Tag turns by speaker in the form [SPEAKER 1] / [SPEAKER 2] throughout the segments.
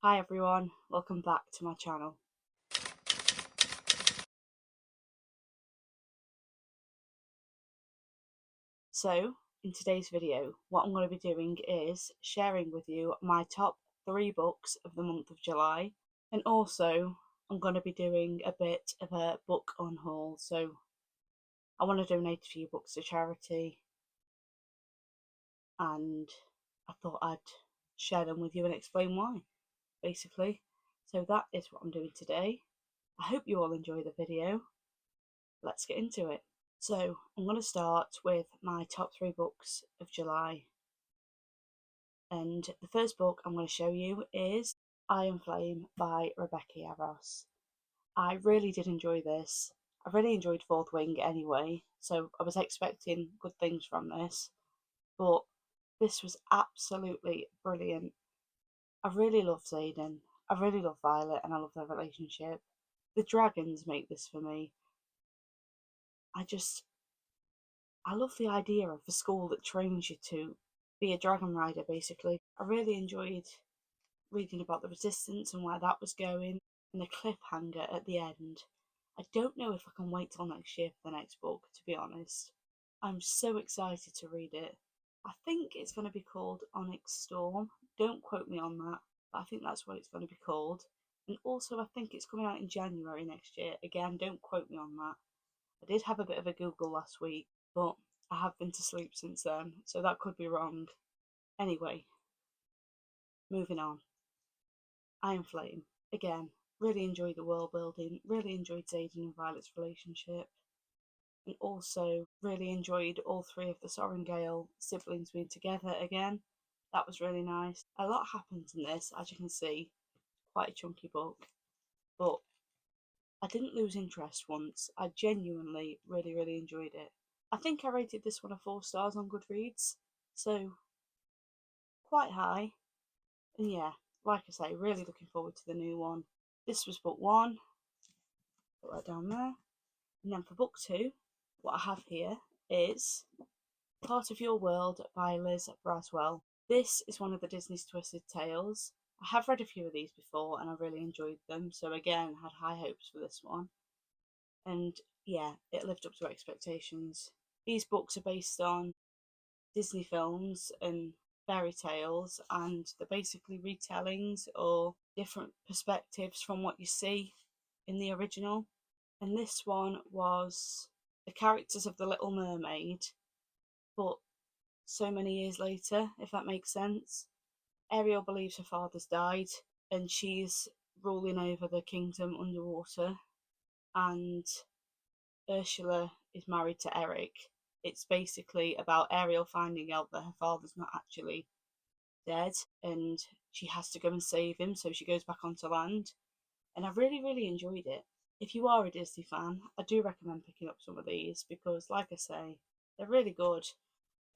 [SPEAKER 1] Hi everyone, welcome back to my channel. So, in today's video, what I'm going to be doing is sharing with you my top 3 books of the month of July, and also I'm going to be doing a bit of a book unhaul. So, I want to donate a few books to charity, and I thought I'd share them with you and explain why, basically. So, that is what I'm doing today. I hope you all enjoy the video. Let's get into it. So I'm going to start with my top 3 books of July. And the first book I'm going to show you is Iron Flame by Rebecca Yarros. I really did enjoy this. I really enjoyed Fourth Wing anyway, so I was expecting good things from this. But this was absolutely brilliant. I really love Zayden. I really love Violet and I love their relationship. The dragons make this for me. I love the idea of the school that trains you to be a dragon rider, basically. I really enjoyed reading about the resistance and where that was going, and the cliffhanger at the end. I don't know if I can wait till next year for the next book, to be honest. I'm so excited to read it. I think it's going to be called Onyx Storm. Don't quote me on that, but I think that's what it's going to be called. And also, I think it's coming out in January next year. Again, don't quote me on that. I did have a bit of a Google last week, but I have been to sleep since then, so that could be wrong. Anyway, moving on. Iron Flame. Again, really enjoyed the world building, really enjoyed Zayden and Violet's relationship, and also really enjoyed all 3 of the Sorengale siblings being together again. That was really nice. A lot happens in this, as you can see, quite a chunky book, but I didn't lose interest once. I genuinely really enjoyed it. I think I rated this one a 4 stars on Goodreads, so quite high. And yeah, like I say, really looking forward to the new one. This was book 1, put that down there. And then for book 2, what I have here is Part of Your World by Liz Braswell. This is one of the Disney's Twisted Tales. I have read a few of these before and I really enjoyed them, so again, had high hopes for this one. And yeah, it lived up to expectations. These books are based on Disney films and fairy tales, and they're basically retellings or different perspectives from what you see in the original. And this one was the characters of The Little Mermaid, but so many years later, if that makes sense. Ariel believes her father's died and she's ruling over the kingdom underwater, and Ursula is married to Eric. It's basically about Ariel finding out that her father's not actually dead and she has to go and save him, so she goes back onto land. And I really enjoyed it. If you are a Disney fan, I do recommend picking up some of these because, like I say, they're really good.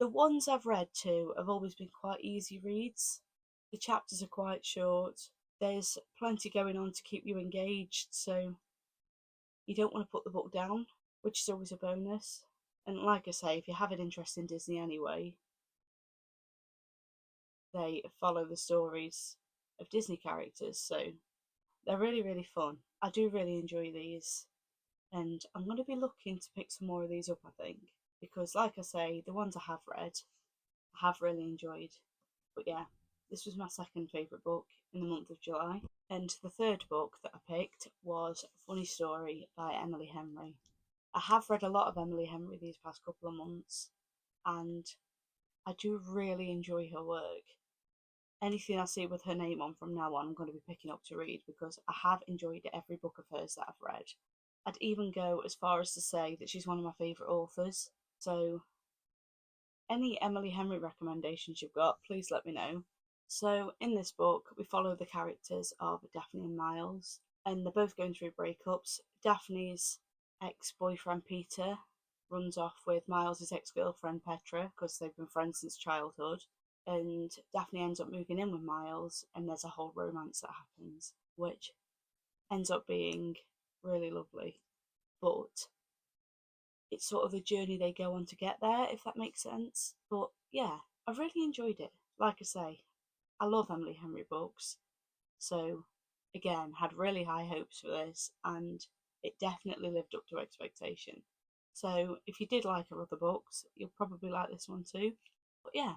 [SPEAKER 1] The ones I've read too have always been quite easy reads. The chapters are quite short. There's plenty going on to keep you engaged, so you don't want to put the book down, which is always a bonus. And like I say, if you have an interest in Disney anyway, they follow the stories of Disney characters, so they're really fun. I do really enjoy these, and I'm going to be looking to pick some more of these up, I think, because like I say, the ones I have read, I have really enjoyed. But yeah, this was my second favourite book in the month of July. And the third book that I picked was Funny Story by Emily Henry. I have read a lot of Emily Henry these past couple of months, and I do really enjoy her work. Anything I see with her name on from now on, I'm going to be picking up to read because I have enjoyed every book of hers that I've read. I'd even go as far as to say that she's one of my favourite authors. So, any Emily Henry recommendations you've got, please let me know. So, in this book, we follow the characters of Daphne and Miles, and they're both going through breakups. Daphne's ex boyfriend Peter runs off with Miles's ex girlfriend Petra because they've been friends since childhood. And Daphne ends up moving in with Miles, and there's a whole romance that happens, which ends up being really lovely. But it's sort of the journey they go on to get there, if that makes sense. But yeah, I really enjoyed it. Like I say, I love Emily Henry books, So again, had really high hopes for this, and it definitely lived up to expectation. So if you did like her other books, you'll probably like this one too. But yeah,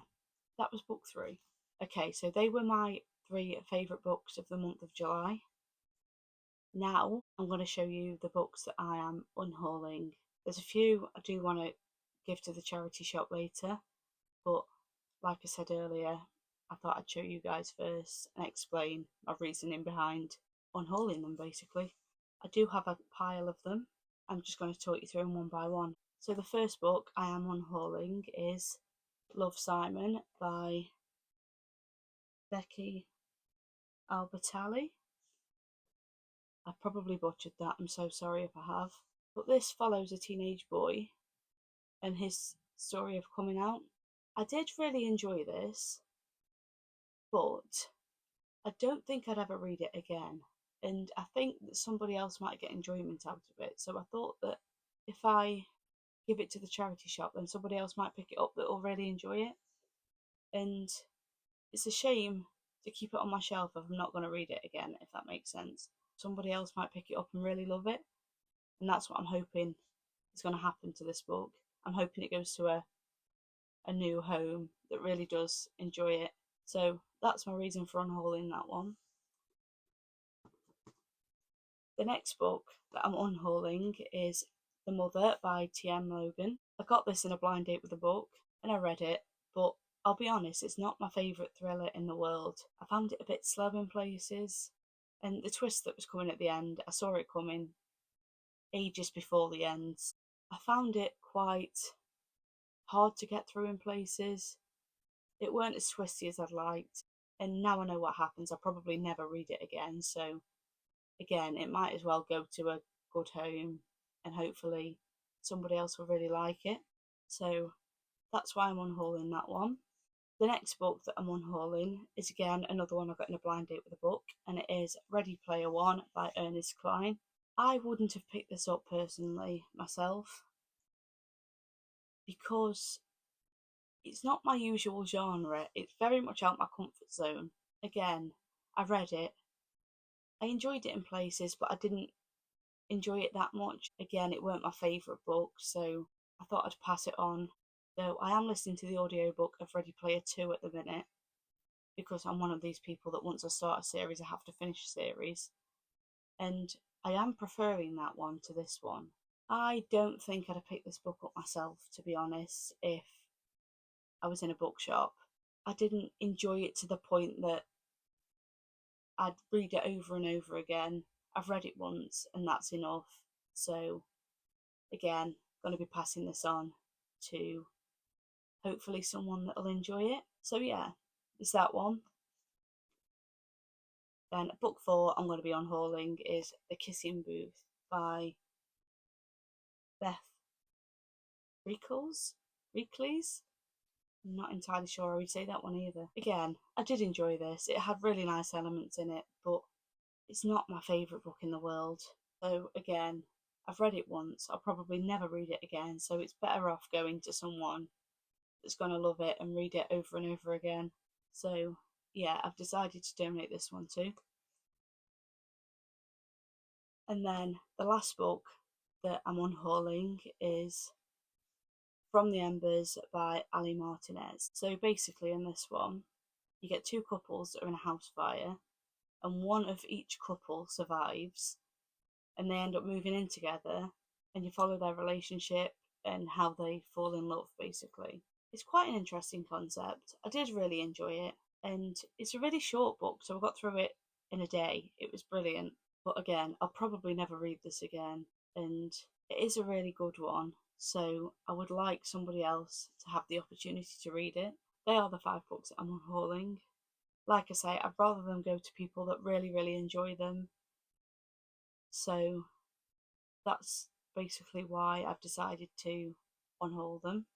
[SPEAKER 1] that was book 3. Okay, so they were my 3 favourite books of the month of July. Now I'm going to show you the books that I am unhauling. There's a few I do want to give to the charity shop later, but like I said earlier, I thought I'd show you guys first and explain my reasoning behind unhauling them basically. I do have a pile of them. I'm just going to talk you through them one by one. So the first book I am unhauling is Love, Simon by Becky Albertalli. I probably butchered that, I'm so sorry if I have. But this follows a teenage boy and his story of coming out. I did really enjoy this, but I don't think I'd ever read it again. And I think that somebody else might get enjoyment out of it. So I thought that if I give it to the charity shop, then somebody else might pick it up that will really enjoy it. And it's a shame to keep it on my shelf if I'm not going to read it again, if that makes sense. Somebody else might pick it up and really love it. And that's what I'm hoping is going to happen to this book. I'm hoping it goes to a new home that really does enjoy it. So that's my reason for unhauling that one. The next book that I'm unhauling is The Mother by T.M. Logan. I got this in a blind date with a book and I read it, but I'll be honest, it's not my favourite thriller in the world. I found it a bit slow in places, and the twist that was coming at the end, I saw it coming ages before the end. I found it quite hard to get through in places. It weren't as twisty as I'd liked, and now I know what happens. I'll probably never read it again, so again, it might as well go to a good home and hopefully somebody else will really like it. So that's why I'm unhauling that one. The next book that I'm unhauling is again another one I got in a blind date with a book, and it is Ready Player One by Ernest Cline. I wouldn't have picked this up personally myself because it's not my usual genre. It's very much out my comfort zone. Again, I read it. I enjoyed it in places, but I didn't enjoy it that much. Again, it weren't my favourite book, so I thought I'd pass it on. Though I am listening to the audiobook of Ready Player 2 at the minute, because I'm one of these people that once I start a series, I have to finish a series. And I am preferring that one to this one. I don't think I'd have picked this book up myself, to be honest, if I was in a bookshop. I didn't enjoy it to the point that I'd read it over and over again. I've read it once and that's enough. So again, going to be passing this on to hopefully someone that'll enjoy it. So yeah, it's that one. Then book 4 I'm going to be unhauling is The Kissing Booth by Beth Reekles. I'm not entirely sure I would say that one either. Again, I did enjoy this. It had really nice elements in it, but it's not my favourite book in the world. So again, I've read it once. I'll probably never read it again. So it's better off going to someone that's going to love it and read it over and over again. So yeah, I've decided to donate this one too. And then the last book that I'm unhauling is From the Embers by Ali Martinez. So basically in this one, you get 2 couples that are in a house fire, and one of each couple survives, and they end up moving in together, and you follow their relationship and how they fall in love basically. It's quite an interesting concept. I did really enjoy it, and it's a really short book, so I got through it in a day. It was brilliant. But again, I'll probably never read this again, and it is a really good one, so I would like somebody else to have the opportunity to read it. They are the 5 books that I'm unhauling. Like I say, I'd rather them go to people that really, really enjoy them. So that's basically why I've decided to unhaul them.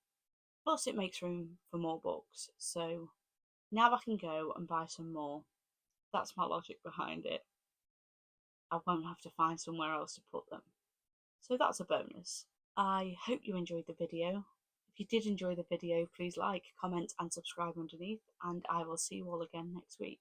[SPEAKER 1] Plus, it makes room for more books, so now I can go and buy some more. That's my logic behind it. I won't have to find somewhere else to put them. So that's a bonus. I hope you enjoyed the video. If you did enjoy the video, please like, comment and subscribe underneath, and I will see you all again next week.